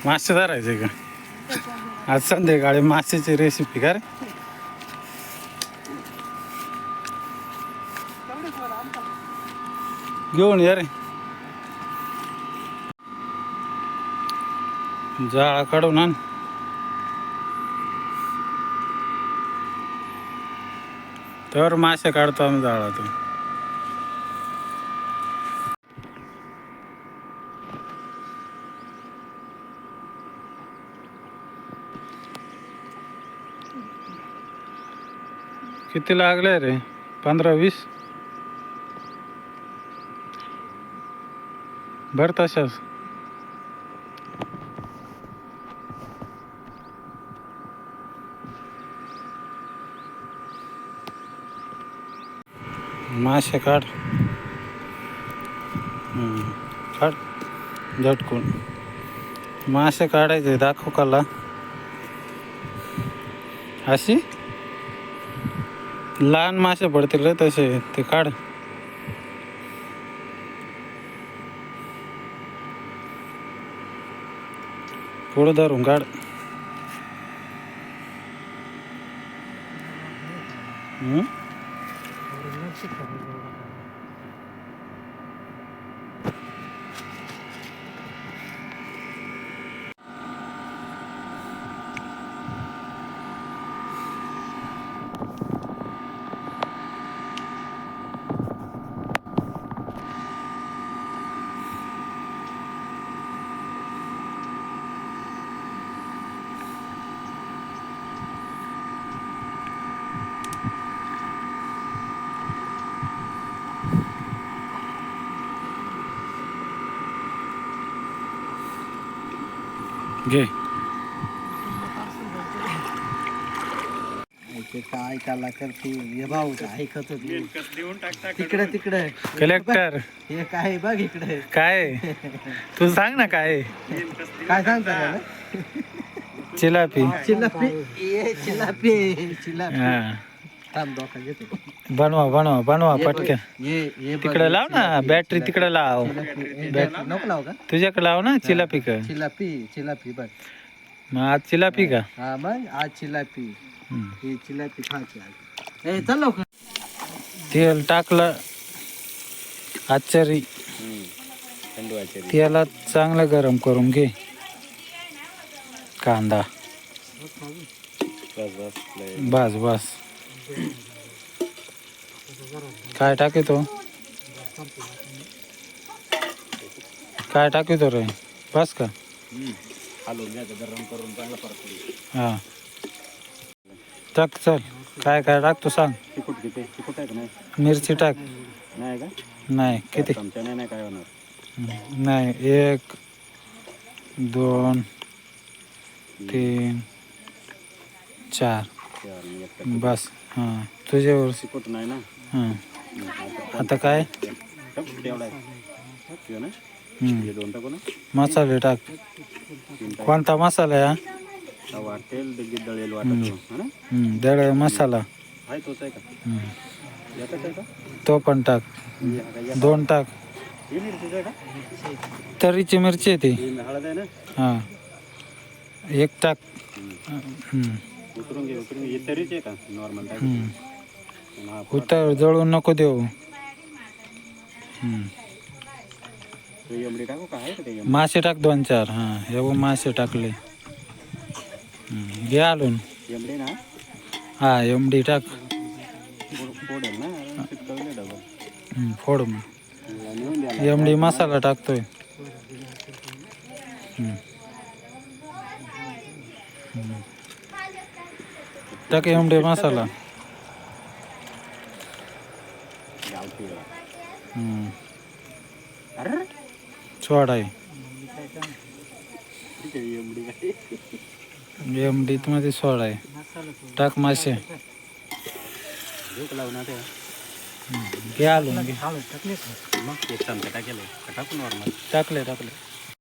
मासे धरायचे का? आज संध्याकाळी मासेची रेसिपी का रे? घेऊन या रे. जाळा काढून आण. तर मासे काढतो आम्ही जाळातून. किती लागले रे? 15-20 भर तशाच. मासे काढ. काढ झटकून. मासे काढायचे, दाखव कला. अशी लहान मासे पडतील रे तसे, ते काढ. पुढं धरून काढ. घे. काय काला करते हे भाऊ ऐकत होती तिकडे तिकडे. कलेक्टर हे काय बघ इकडे. काय तू सांग ना काय? काय सांगता? चिलापी. चिलापी. ये चिलापी. चिलापी. हा थांब डोका घेतो. बनवा पटकन. ये तिकडे लाव ना बॅटरी. तिकडे लाव. नको लाव का? तुझ्याकडे लाव ना. चिलापी का? चिलापी. चिलापी बघ. मग आज चिलापी का? हा मग आज चिलापी. ही चिलापी खायची आज. ए चल लवकर. तेल टाकलं. आचारी तेलात चांगलं गरम करून घे. कांदा बस. काय टाकतो? काय टाकतो रे? बस का? हा टाक. चल काय काय टाकतो सांग. मिरची टाक. नाही किती? नाही 1 2 3 4 बस. हां तुझ्यावर शिकवत नाही ना. हां आता काय? मसाले टाक. कोणता मसाला आहे? दळ मसाला तो पण टाक. 2 टाक. तरीची मिरची आहे ती. हां 1 टाक. उतर जळून नको देऊ. मासे टाक 2-4. हां हे मासे टाकले. घे आलून. हा एमडी टाक. फोड मग. एमडी मसाला टाकतोय. टाक एमडी मसाला. सोडा आहे. एमडीत मध्ये सोडा आहे. टाक मासे. घे आलून घे. टाकले.